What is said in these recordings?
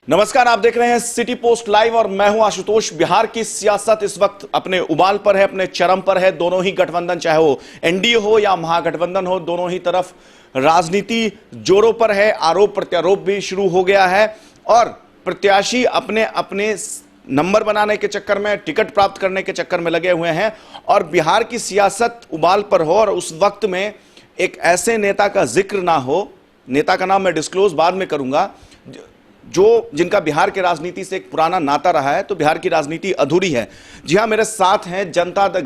नमस्कार, आप देख रहे हैं सिटी पोस्ट लाइव और मैं हूं आशुतोष। बिहार की सियासत इस वक्त अपने उबाल पर है, अपने चरम पर है। दोनों ही गठबंधन, चाहे वो एनडीए हो या महागठबंधन हो, दोनों ही तरफ राजनीति जोरों पर है। आरोप प्रत्यारोप भी शुरू हो गया है और प्रत्याशी अपने अपने नंबर बनाने के चक्कर में, टिकट प्राप्त करने के चक्कर में लगे हुए हैं। और बिहार की सियासत उबाल पर हो और उस वक्त में एक ऐसे नेता का जिक्र ना हो, नेता का नाम मैं डिस्क्लोज बाद में करूंगा, जिनका बिहार के राजनीति से एक पुराना नाता रहा है, तो बिहार की राजनीति अधूरी है। जी हां, मेरे साथ हैं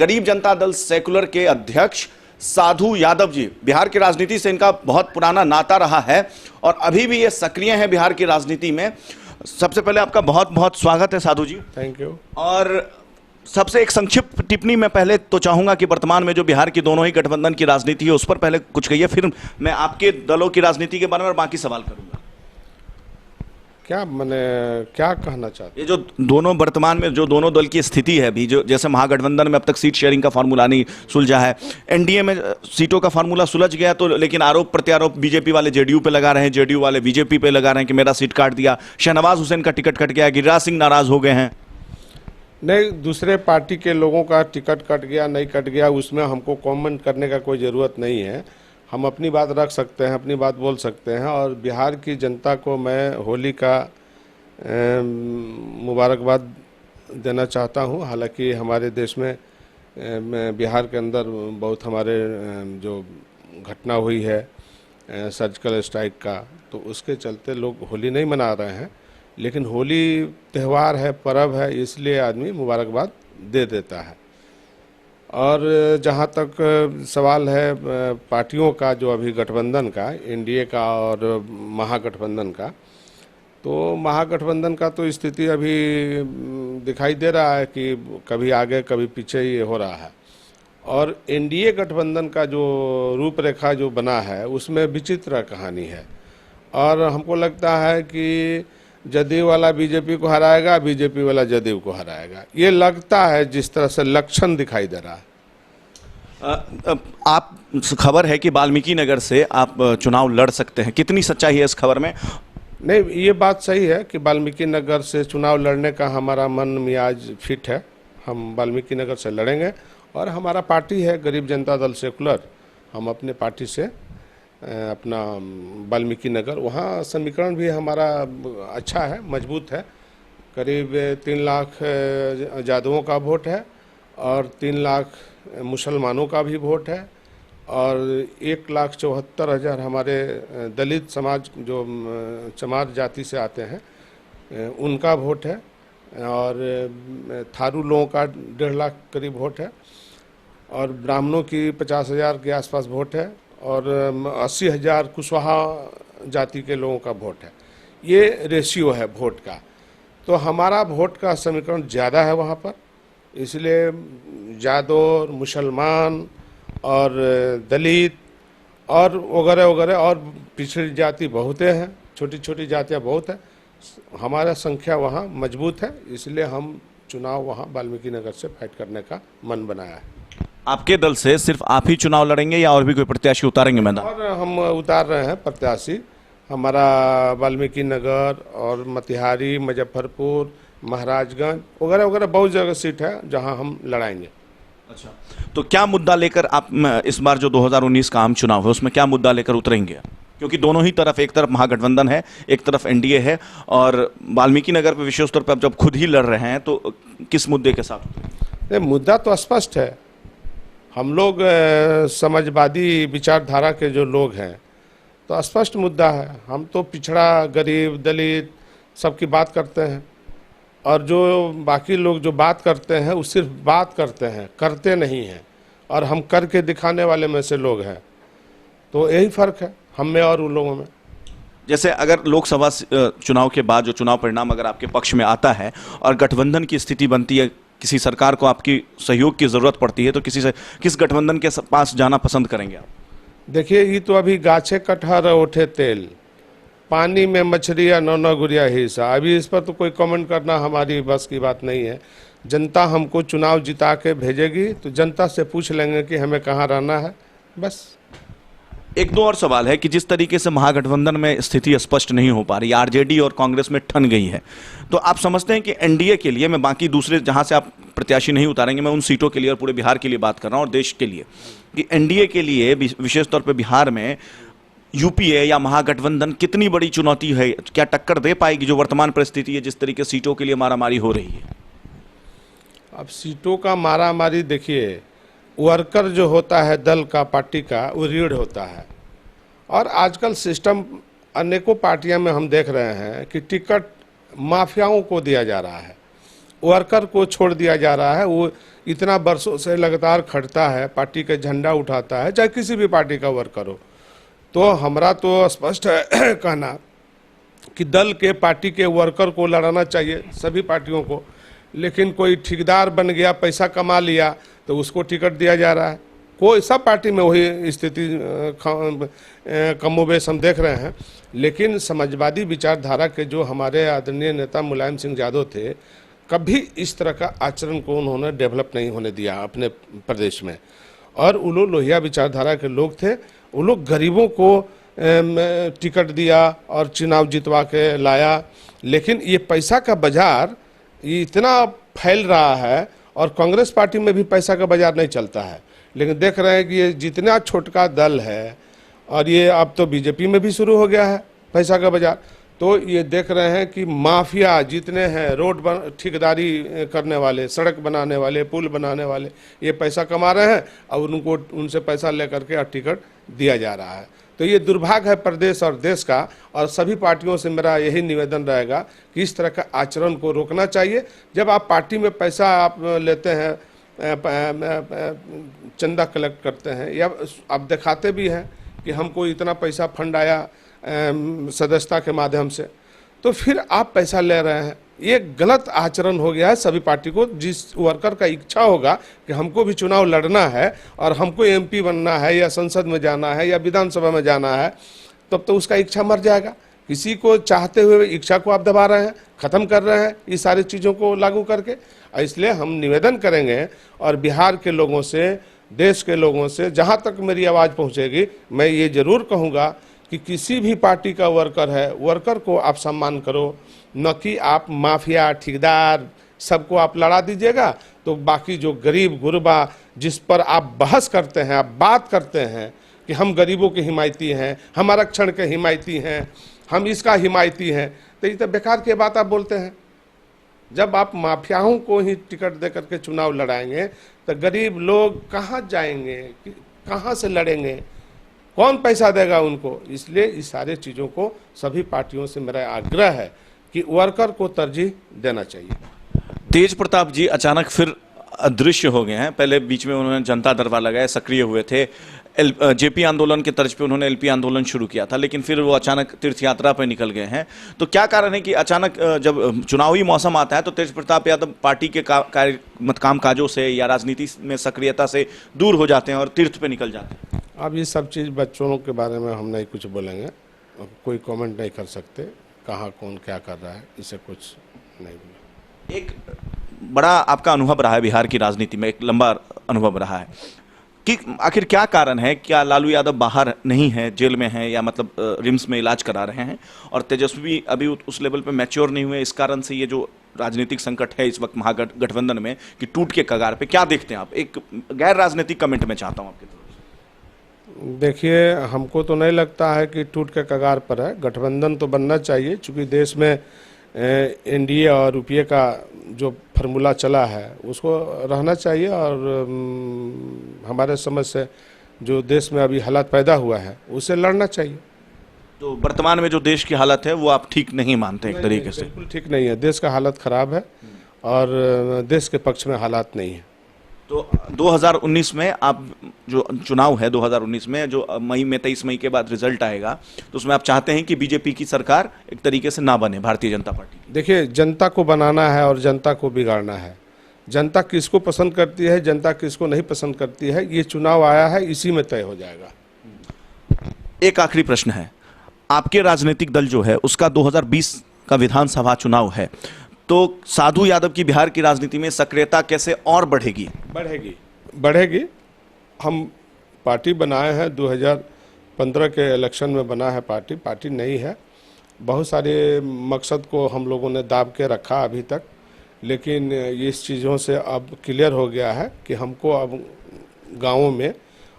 गरीब जनता दल सेकुलर के अध्यक्ष साधु यादव जी। बिहार की राजनीति से इनका बहुत पुराना नाता रहा है और अभी भी ये सक्रिय हैं बिहार की राजनीति में। सबसे पहले आपका बहुत बहुत स्वागत है साधु जी। Thank you. और सबसे एक संक्षिप्त टिप्पणी मैं पहले तो चाहूंगा कि वर्तमान में जो बिहार की दोनों ही गठबंधन की राजनीति है उस पर पहले कुछ कहिए, फिर मैं आपके दलों की राजनीति के बारे में बाकी सवाल करूंगा। क्या कहना चाहते? ये जो दोनों वर्तमान में जो दोनों दल की स्थिति है अभी, जो जैसे महागठबंधन में अब तक सीट शेयरिंग का फार्मूला नहीं सुलझा है, एनडीए में सीटों का फार्मूला सुलझ गया, तो लेकिन आरोप प्रत्यारोप बीजेपी वाले जेडीयू पे लगा रहे हैं, जेडीयू वाले बीजेपी पे लगा रहे हैं कि मेरा सीट काट दिया। शहनवाज हुसैन का टिकट कट गया, गिरिराज सिंह नाराज हो गए हैं। नहीं, दूसरे पार्टी के लोगों का टिकट कट गया नहीं कट गया, उसमें हमको कमेंट करने का कोई ज़रूरत नहीं है। हम अपनी बात रख सकते हैं, अपनी बात बोल सकते हैं। और बिहार की जनता को मैं होली का मुबारकबाद देना चाहता हूं। हालांकि हमारे देश में बिहार के अंदर बहुत हमारे जो घटना हुई है सर्जिकल स्ट्राइक का, तो उसके चलते लोग होली नहीं मना रहे हैं। लेकिन होली त्यौहार है, पर्व है, इसलिए आदमी मुबारकबाद दे देता है। और जहाँ तक सवाल है पार्टियों का, जो अभी गठबंधन का, एनडीए का और महागठबंधन का, तो महागठबंधन का तो स्थिति अभी दिखाई दे रहा है कि कभी आगे कभी पीछे ही हो रहा है। और एनडीए गठबंधन का जो रूपरेखा जो बना है उसमें विचित्र कहानी है। और हमको लगता है कि जदयू वाला बीजेपी को हराएगा, बीजेपी वाला जदयू को हराएगा, ये लगता है, जिस तरह से लक्षण दिखाई दे रहा है। आप खबर है कि वाल्मीकि नगर से आप चुनाव लड़ सकते हैं, कितनी सच्चाई है इस खबर में? नहीं, ये बात सही है कि वाल्मीकि नगर से चुनाव लड़ने का हमारा मन मियाज फिट है। हम वाल्मीकि नगर से लड़ेंगे और हमारा पार्टी है गरीब जनता दल सेकुलर, हम अपने पार्टी से अपना वाल्मीकि नगर, वहाँ समीकरण भी हमारा अच्छा है, मजबूत है। करीब 3 लाख यादवों का वोट है और 3 लाख मुसलमानों का भी वोट है और 1,74,000 हमारे दलित समाज, जो चमार जाति से आते हैं, उनका वोट है। और थारू लोगों का 1.5 लाख करीब वोट है और ब्राह्मणों की 50,000 के आसपास वोट है और 80,000 कुशवाहा जाति के लोगों का वोट है। ये रेशियो है वोट का। तो हमारा वोट का समीकरण ज़्यादा है वहाँ पर, इसलिए यादव, मुसलमान और दलित और वगैरह वगैरह और पिछड़ी जाति बहुत हैं, छोटी छोटी जातियाँ बहुत हैं। हमारा संख्या वहाँ मजबूत है, इसलिए हम चुनाव वहाँ वाल्मीकि नगर से फाइट करने का मन बनाया है। आपके दल से सिर्फ आप ही चुनाव लड़ेंगे या और भी कोई प्रत्याशी उतारेंगे मैदान? और हम उतार रहे हैं प्रत्याशी, हमारा वाल्मीकि नगर और मोतिहारी, मुजफ्फरपुर, महाराजगंज वगैरह वगैरह बहुत जगह सीट है जहां हम लड़ाएंगे। अच्छा, तो क्या मुद्दा लेकर आप इस बार जो 2019 का आम चुनाव है उसमें क्या मुद्दा लेकर उतरेंगे? क्योंकि दोनों ही तरफ, एक तरफ महागठबंधन है, एक तरफ एनडीए है, और वाल्मीकि नगर पर विशेष तौर पर आप जब खुद ही लड़ रहे हैं तो किस मुद्दे के साथ? मुद्दा तो स्पष्ट है। हम लोग समाजवादी विचारधारा के जो लोग हैं, तो स्पष्ट मुद्दा है। हम तो पिछड़ा, गरीब, दलित सबकी बात करते हैं और जो बाकी लोग जो बात करते हैं वो सिर्फ बात करते हैं, करते नहीं हैं। और हम करके दिखाने वाले में से लोग हैं। तो यही फ़र्क है हम में और उन लोगों में। जैसे अगर लोकसभा चुनाव के बाद जो चुनाव परिणाम अगर आपके पक्ष में आता है और गठबंधन की स्थिति बनती है, किसी सरकार को आपकी सहयोग की ज़रूरत पड़ती है, तो किस गठबंधन के पास जाना पसंद करेंगे आप? देखिए, ये तो अभी गाछे कटहर उठे तेल, पानी में मछलियाँ नौ गुड़िया हिस्सा। अभी इस पर तो कोई कमेंट करना हमारी बस की बात नहीं है। जनता हमको चुनाव जिता के भेजेगी तो जनता से पूछ लेंगे कि हमें कहाँ रहना है, बस। एक दो और सवाल है कि जिस तरीके से महागठबंधन में स्थिति स्पष्ट नहीं हो पा रही, आरजेडी और कांग्रेस में ठन गई है, तो आप समझते हैं कि एनडीए के लिए, मैं बाकी दूसरे जहां से आप प्रत्याशी नहीं उतारेंगे, मैं उन सीटों के लिए और पूरे बिहार के लिए बात कर रहा हूं और देश के लिए, कि एनडीए के लिए विशेष तौर पर बिहार में यूपीए या महागठबंधन कितनी बड़ी चुनौती है? क्या टक्कर दे पाएगी जो वर्तमान परिस्थिति है, जिस तरीके सीटों के लिए मारामारी हो रही है? अब सीटों का मारामारी देखिए, वर्कर जो होता है दल का, पार्टी का, वो रीढ़ होता है। और आजकल सिस्टम अनेकों पार्टियां में हम देख रहे हैं कि टिकट माफियाओं को दिया जा रहा है, वर्कर को छोड़ दिया जा रहा है। वो इतना बरसों से लगातार खड़ता है, पार्टी का झंडा उठाता है, चाहे किसी भी पार्टी का वर्कर हो। तो हमारा तो स्पष्ट है कहना कि दल के, पार्टी के वर्कर को लड़ाना चाहिए, सभी पार्टियों को। लेकिन कोई ठेकेदार बन गया, पैसा कमा लिया, तो उसको टिकट दिया जा रहा है। कोई सब पार्टी में वही स्थिति कमोबेश हम देख रहे हैं। लेकिन समाजवादी विचारधारा के जो हमारे आदरणीय नेता मुलायम सिंह यादव थे, कभी इस तरह का आचरण को उन्होंने डेवलप नहीं होने दिया अपने प्रदेश में। और वो लोग लोहिया विचारधारा के लोग थे। वो लोग गरीबों को टिकट दिया और चुनाव जितवा के लाया। लेकिन ये पैसा का बाजार ये इतना फैल रहा है, और कांग्रेस पार्टी में भी पैसा का बाजार नहीं चलता है। लेकिन देख रहे हैं कि ये जितना छोटका दल है, और ये अब तो बीजेपी में भी शुरू हो गया है पैसा का बाजार। तो ये देख रहे हैं कि माफिया जितने हैं, रोड ठेकेदारी करने वाले, सड़क बनाने वाले, पुल बनाने वाले, ये पैसा कमा रहे हैं और उनको उनसे पैसा लेकर के टिकट दिया जा रहा है। तो ये दुर्भाग्य है प्रदेश और देश का। और सभी पार्टियों से मेरा यही निवेदन रहेगा कि इस तरह का आचरण को रोकना चाहिए। जब आप पार्टी में पैसा आप लेते हैं, चंदा कलेक्ट करते हैं, या आप दिखाते भी हैं कि हमको इतना पैसा फंड आया सदस्यता के माध्यम से, तो फिर आप पैसा ले रहे हैं। ये गलत आचरण हो गया है सभी पार्टी को। जिस वर्कर का इच्छा होगा कि हमको भी चुनाव लड़ना है और हमको एमपी बनना है, या संसद में जाना है, या विधानसभा में जाना है, तब तो उसका इच्छा मर जाएगा। किसी को चाहते हुए इच्छा को आप दबा रहे हैं, ख़त्म कर रहे हैं ये सारी चीज़ों को लागू करके। इसलिए हम निवेदन करेंगे, और बिहार के लोगों से, देश के लोगों से, जहाँ तक मेरी आवाज़ पहुँचेगी, मैं ये ज़रूर कहूँगा कि किसी भी पार्टी का वर्कर है, वर्कर को आप सम्मान करो, न कि आप माफिया, ठेकेदार सबको आप लड़ा दीजिएगा। तो बाकी जो गरीब गुरबा जिस पर आप बहस करते हैं, आप बात करते हैं कि हम गरीबों के हिमायती हैं, हम आरक्षण के हिमायती हैं, हम इसका हिमायती हैं, तो ये तो बेकार की बात आप बोलते हैं। जब आप माफियाओं को ही टिकट दे करके चुनाव लड़ाएंगे, तो गरीब लोग कहाँ जाएंगे, कहाँ से लड़ेंगे, कौन पैसा देगा उनको? इसलिए इस सारे चीज़ों को सभी पार्टियों से मेरा आग्रह है कि वर्कर को तरजीह देना चाहिए। तेज प्रताप जी अचानक फिर अदृश्य हो गए हैं। पहले बीच में उन्होंने जनता दरबार लगाया, सक्रिय हुए थे, जेपी आंदोलन के तर्ज पे उन्होंने एलपी आंदोलन शुरू किया था, लेकिन फिर वो अचानक तीर्थ यात्रा पे निकल गए हैं। तो क्या कारण है कि अचानक जब चुनावी मौसम आता है तो तेज प्रताप यादव पार्टी के काम काजों से या राजनीति में सक्रियता से दूर हो जाते हैं और तीर्थ पे निकल जाते हैं? अब ये सब चीज़ बच्चों के बारे में हम नहीं कुछ बोलेंगे, कोई कमेंट नहीं कर सकते, कहाँ कौन क्या कर रहा है, इसे कुछ नहीं बोलेंगे। एक बड़ा आपका अनुभव रहा है बिहार की राजनीति में, एक लंबा अनुभव रहा है कि आखिर क्या कारण है? क्या लालू यादव बाहर नहीं है, जेल में हैं, या मतलब रिम्स में इलाज करा रहे हैं, और तेजस्वी अभी उस लेवल पे मैच्योर नहीं हुए? इस कारण से ये जो राजनीतिक संकट है इस वक्त महागठबंधन में कि टूट के कगार पे, क्या देखते हैं आप? एक गैर राजनीतिक कमेंट में चाहता हूँ आपकी तरफ से। देखिए, हमको तो नहीं लगता है कि टूट के कगार पर है। गठबंधन तो बनना चाहिए, चूँकि देश में एनडीए और यूपीए का जो फार्मूला चला है उसको रहना चाहिए। और हमारे समझ से जो देश में अभी हालात पैदा हुआ है उसे लड़ना चाहिए। तो वर्तमान में जो देश की हालत है वो आप ठीक नहीं मानते एक तरीके से? बिल्कुल ठीक नहीं है, देश का हालत खराब है और देश के पक्ष में हालात नहीं है। तो 2019 में आप जो चुनाव है 2019 में जो मई में 23 मई के बाद रिजल्ट आएगा, तो उसमें आप चाहते हैं कि बीजेपी की सरकार एक तरीके से ना बने, भारतीय जनता पार्टी? देखिए, जनता को बनाना है और जनता को बिगाड़ना है। जनता किसको पसंद करती है, जनता किसको नहीं पसंद करती है, ये चुनाव आया है, इसी में तय हो जाएगा। एक आखिरी प्रश्न है, आपके राजनीतिक दल जो है उसका 2020 का विधानसभा चुनाव है, तो साधु यादव की बिहार की राजनीति में सक्रियता कैसे और बढ़ेगी? बढ़ेगी। हम पार्टी बनाए हैं 15 के इलेक्शन में बना है पार्टी, पार्टी नहीं है। बहुत सारे मकसद को हम लोगों ने दाब के रखा अभी तक, लेकिन इस चीज़ों से अब क्लियर हो गया है कि हमको अब गाँवों में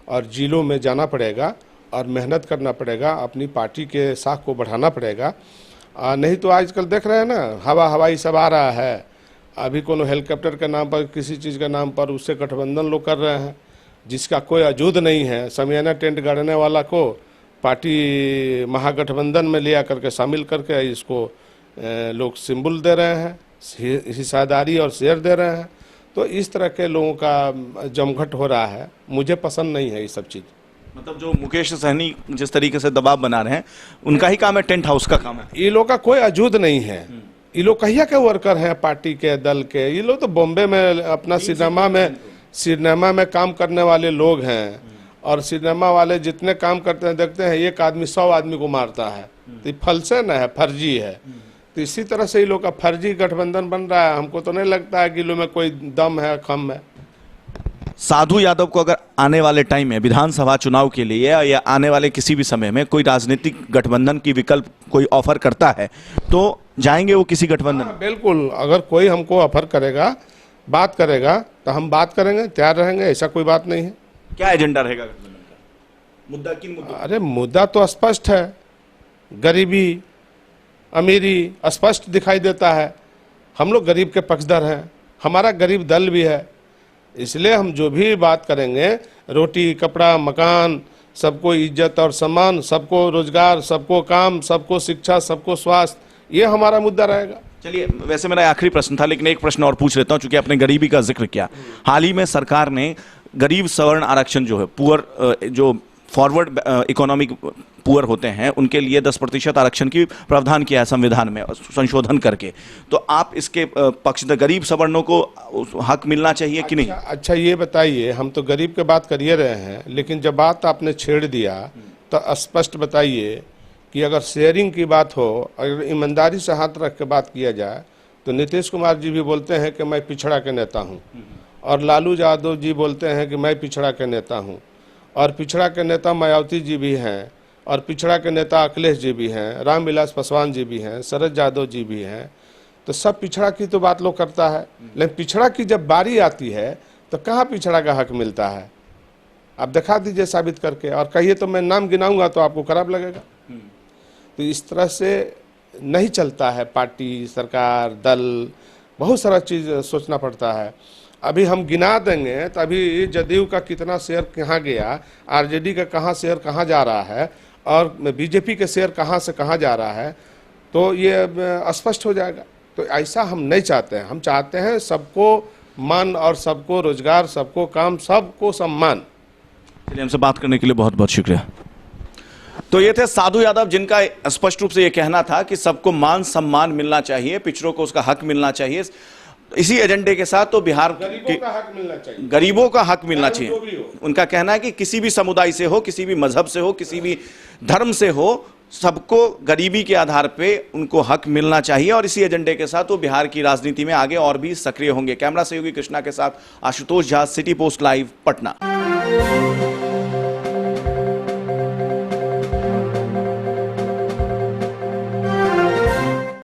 और जिलों में जाना पड़ेगा और मेहनत करना पड़ेगा, अपनी पार्टी के साख को बढ़ाना पड़ेगा। नहीं तो आजकल देख रहे हैं ना, हवाई सब आ रहा है। अभी कोनो हेलीकॉप्टर के नाम पर, किसी चीज़ के नाम पर उससे गठबंधन लोग कर रहे हैं, जिसका कोई वजूद नहीं है। समियाना टेंट गाड़ने वाला को पार्टी महागठबंधन में लिया करके शामिल करके इसको लोग सिंबल दे रहे हैं, हिस्सेदारी और शेयर दे रहे हैं। तो इस तरह के लोगों का जमघट हो रहा है, मुझे पसंद नहीं है ये सब चीज़। मतलब जो मुकेश सहनी जिस तरीके से दबाव बना रहे हैं, उनका ही काम है, टेंट हाउस का काम है। ये लोग का कोई वजूद नहीं है। ये लोग कहिया के वर्कर हैं पार्टी के, दल के। ये लोग तो बॉम्बे में अपना सिनेमा में काम करने वाले लोग हैं, और सिनेमा वाले जितने काम करते हैं देखते हैं, एक आदमी 100 आदमी को मारता है। तो ये फलसे न है, फर्जी है। तो इसी तरह से ये लोग का फर्जी गठबंधन बन रहा है। हमको तो नहीं लगता है कि लोग में कोई दम है, खम है। साधु यादव को अगर आने वाले टाइम में विधानसभा चुनाव के लिए या आने वाले किसी भी समय में कोई राजनीतिक गठबंधन की विकल्प कोई ऑफर करता है, तो जाएंगे वो किसी गठबंधन? बिल्कुल, अगर कोई हमको ऑफर करेगा, बात करेगा, तो हम बात करेंगे, तैयार रहेंगे। ऐसा कोई बात नहीं है। क्या एजेंडा रहेगा गठबंधन का? मुद्दा किन मुद्दों? अरे मुद्दा तो स्पष्ट है, गरीबी अमीरी स्पष्ट दिखाई देता है। हम लोग गरीब के पक्षधर हैं, हमारा गरीब दल भी है। इसलिए हम जो भी बात करेंगे, रोटी कपड़ा मकान, सबको इज्जत और सम्मान, सबको रोजगार, सबको काम, सबको शिक्षा, सबको स्वास्थ्य, ये हमारा मुद्दा रहेगा। चलिए, वैसे मेरा आखिरी प्रश्न था, लेकिन एक प्रश्न और पूछ लेता हूं, चूंकि आपने गरीबी का जिक्र किया। हाल ही में सरकार ने गरीब सवर्ण आरक्षण जो है, पुअर जो फॉरवर्ड इकोनॉमिक पुअर होते हैं, उनके लिए 10% आरक्षण की प्रावधान किया है संविधान में संशोधन करके। तो आप इसके पक्ष में, गरीब सवर्णों को हक मिलना चाहिए कि नहीं? अच्छा ये बताइए, हम तो गरीब के बात कर ही रहे हैं, लेकिन जब बात आपने छेड़ दिया तो स्पष्ट बताइए कि अगर शेयरिंग की बात हो, अगर ईमानदारी से हाथ रख के बात किया जाए, तो नीतीश कुमार जी भी बोलते हैं कि मैं पिछड़ा के नेता हूँ, और लालू यादव जी बोलते हैं कि मैं पिछड़ा के नेता हूँ, और पिछड़ा के नेता मायावती जी भी हैं, और पिछड़ा के नेता अखिलेश जी भी हैं, रामविलास पासवान जी भी हैं, शरद यादव जी भी हैं। तो सब पिछड़ा की तो बात लोग करता है, लेकिन पिछड़ा की जब बारी आती है तो कहाँ पिछड़ा का हक मिलता है? आप दिखा दीजिए साबित करके, और कहिए तो मैं नाम गिनाऊंगा तो आपको खराब लगेगा। तो इस तरह से नहीं चलता है पार्टी, सरकार, दल, बहुत सारा चीज़ सोचना पड़ता है। अभी हम गिना देंगे तो अभी जदयू का कितना शेयर कहाँ गया, आरजेडी का कहाँ शेयर कहाँ जा रहा है, और बीजेपी के शेयर कहाँ से कहाँ जा रहा है, तो ये स्पष्ट हो जाएगा। तो ऐसा हम नहीं चाहते हैं। हम चाहते हैं सबको मान और सबको रोजगार, सबको काम, सबको सम्मान। चलिए, हमसे बात करने के लिए बहुत बहुत शुक्रिया। तो ये थे साधु यादव, जिनका स्पष्ट रूप से ये कहना था कि सबको मान सम्मान मिलना चाहिए, पिछड़ों को उसका हक मिलना चाहिए। इसी एजेंडे के साथ तो बिहार गरीबों का हक मिलना चाहिए, गरीबों का हक मिलना चाहिए। उनका कहना है कि किसी भी समुदाय से हो, किसी भी मजहब से हो, किसी भी धर्म से हो, सबको गरीबी के आधार पे उनको हक मिलना चाहिए। और इसी एजेंडे के साथ वो बिहार की राजनीति में आगे और भी सक्रिय होंगे। कैमरा सहयोगी कृष्णा के साथ Ashutosh Jha, city post live, Patna.